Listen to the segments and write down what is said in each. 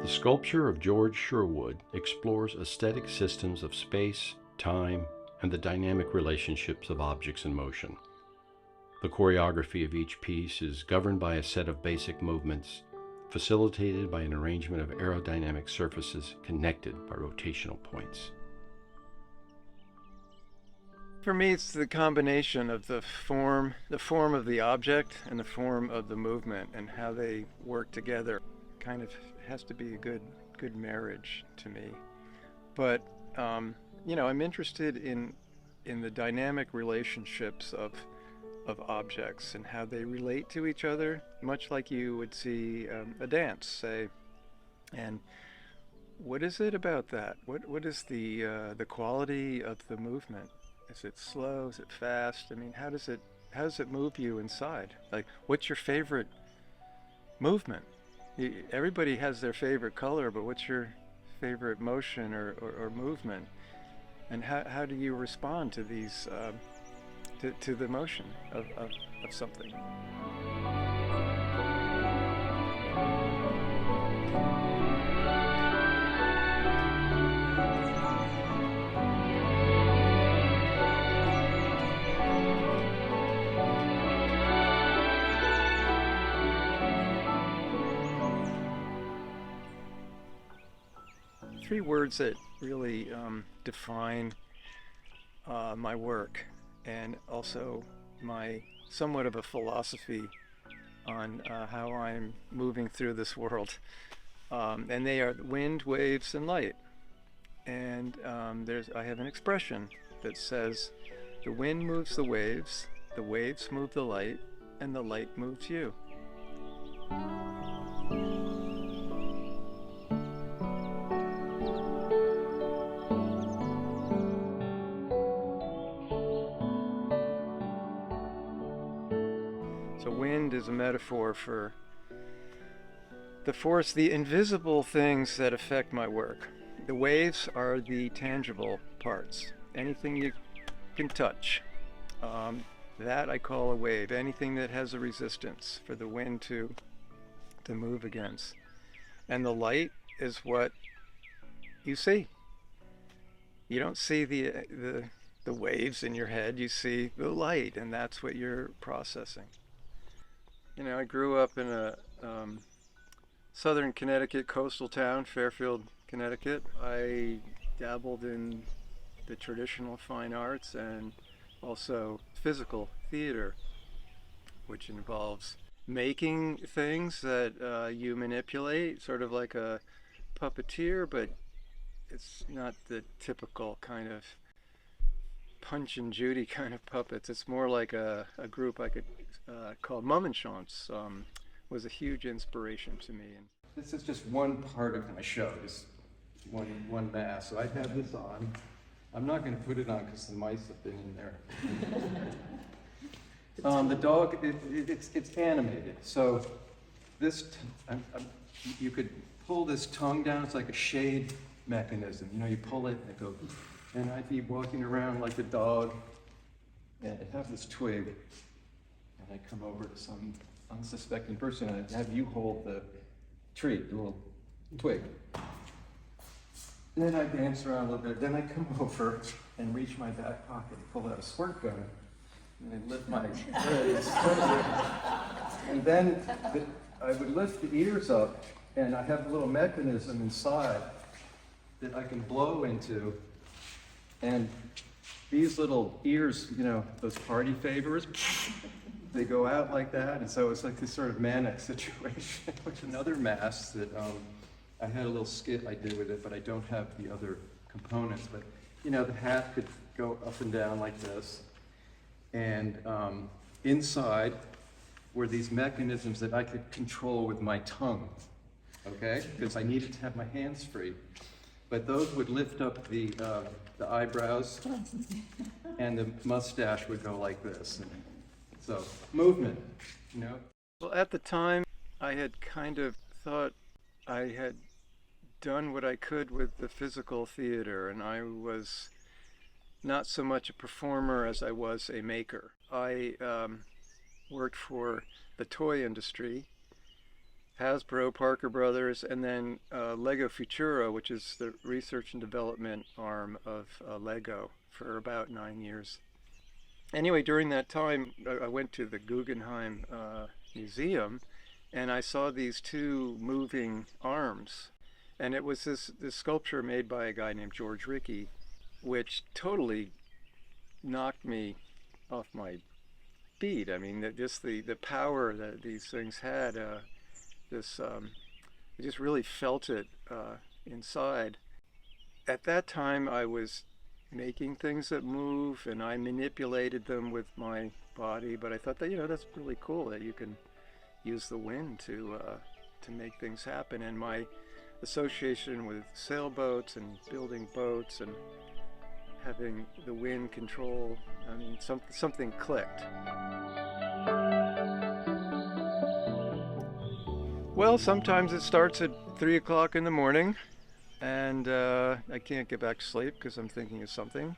The sculpture of George Sherwood explores aesthetic systems of space, time, and the dynamic relationships of objects in motion. The choreography of each piece is governed by a set of basic movements, facilitated by an arrangement of aerodynamic surfaces connected by rotational points. For me, it's the combination of the form of the object and the form of the movement and how they work together. Kind of has to be a good marriage to me. But I'm interested in the dynamic relationships of objects and how they relate to each other, much like you would see a dance, say. And what is it about that? What is the quality of the movement? Is it slow? Is it fast? I mean, how does it move you inside? Like, what's your favorite movement? Everybody has their favorite color, but what's your favorite motion or movement? And how do you respond to these to the motion of something? Three words that really define my work, and also my somewhat of a philosophy on how I'm moving through this world. And they are wind, waves, and light. And I have an expression that says, the wind moves the waves move the light, and the light moves you. So wind is a metaphor for the force, the invisible things that affect my work. The waves are the tangible parts. Anything you can touch. That I call a wave. Anything that has a resistance for the wind to move against. And the light is what you see. You don't see the waves in your head. You see the light, and that's what you're processing. I grew up in a southern Connecticut coastal town, Fairfield, Connecticut. I dabbled in the traditional fine arts and also physical theater, which involves making things that you manipulate, sort of like a puppeteer, but it's not the typical kind of Punch and Judy kind of puppets. It's more like a group I could called Mummenschanz was a huge inspiration to me. And this is just one part of my show, just one mass. So I have this on. I'm not going to put it on because the mice have been in there. The dog, it's animated. So this, you could pull this tongue down. It's like a shade mechanism. You pull it and it goes. And I'd be walking around like a dog, and I'd have this twig, and I'd come over to some unsuspecting person, and I'd have you hold the tree, the little twig. And then I'd dance around a little bit, then I'd come over and reach my back pocket and pull out a squirt gun, and I'd lift my and then I would lift the ears up, and I have a little mechanism inside that I can blow into. And these little ears, those party favors, they go out like that. And so it's like this sort of manic situation, which is another mask that I had a little skit I did with it, but I don't have the other components. But, the hat could go up and down like this. And inside were these mechanisms that I could control with my tongue, okay? Because I needed to have my hands free. But those would lift up the eyebrows, and the mustache would go like this. And so, movement, Well, at the time, I had kind of thought I had done what I could with the physical theater, and I was not so much a performer as I was a maker. I worked for the toy industry, Hasbro, Parker Brothers, and then Lego Futura, which is the research and development arm of Lego, for about 9 years. Anyway, during that time, I went to the Guggenheim Museum, and I saw these two moving arms. And it was this sculpture made by a guy named George Rickey, which totally knocked me off my feet. I mean, just the power that these things had, I just really felt it inside. At that time, I was making things that move, and I manipulated them with my body. But I thought that, that's really cool that you can use the wind to make things happen. And my association with sailboats and building boats and having the wind control, I mean, something clicked. Well, sometimes it starts at 3 o'clock in the morning, and I can't get back to sleep because I'm thinking of something.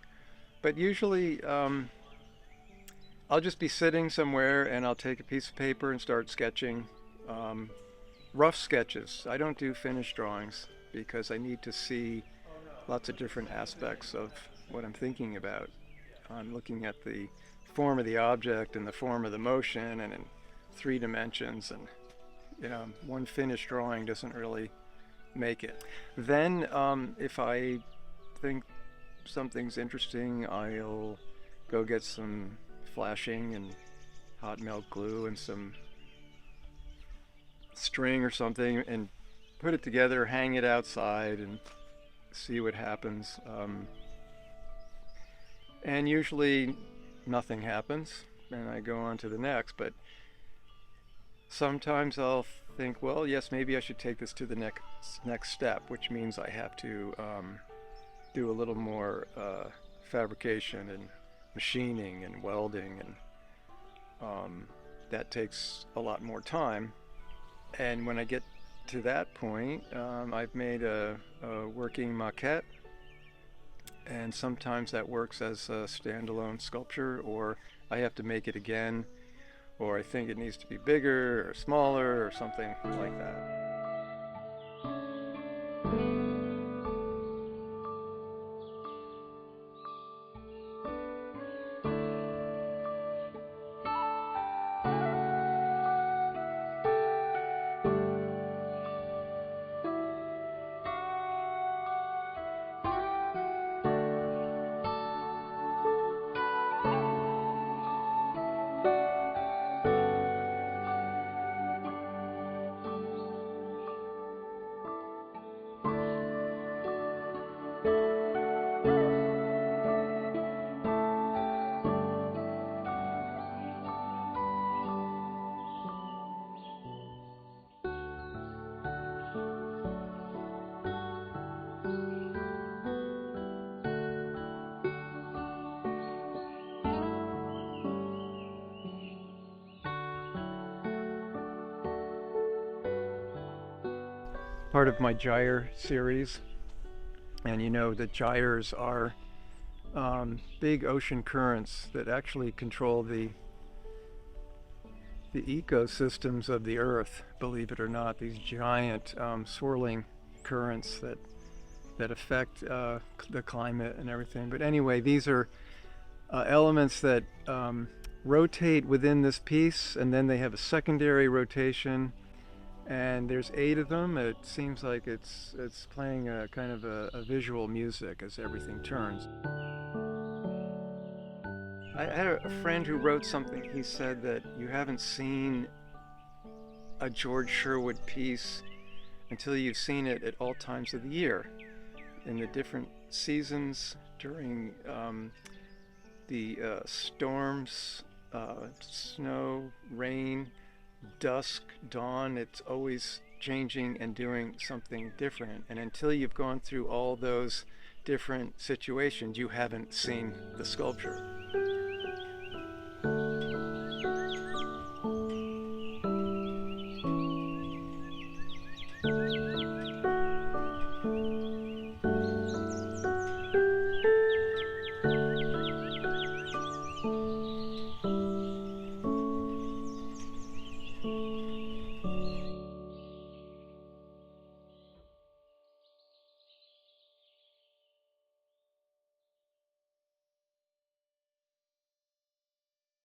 But usually I'll just be sitting somewhere, and I'll take a piece of paper and start sketching. Rough sketches. I don't do finished drawings because I need to see lots of different aspects of what I'm thinking about. I'm looking at the form of the object and the form of the motion, and in 3 dimensions, and one finished drawing doesn't really make it. Then if I think something's interesting, I'll go get some flashing and hot melt glue and some string or something, and put it together, hang it outside, and see what happens. And usually nothing happens, and I go on to the next. But sometimes I'll think, well, yes, maybe I should take this to the next step, which means I have to do a little more fabrication and machining and welding, and that takes a lot more time. And when I get to that point, I've made a working maquette, and sometimes that works as a standalone sculpture, or I have to make it again, or I think it needs to be bigger or smaller or something like that. Part of my gyre series, and the gyres are big ocean currents that actually control the ecosystems of the earth, believe it or not. These giant swirling currents that affect the climate and everything. But anyway, these are elements that rotate within this piece, and then they have a secondary rotation. And there's 8 of them. It seems like it's playing a kind of a visual music as everything turns. I had a friend who wrote something. He said that you haven't seen a George Sherwood piece until you've seen it at all times of the year, in the different seasons, during the storms, snow, rain, dusk, dawn. It's always changing and doing something different. And until you've gone through all those different situations, you haven't seen the sculpture.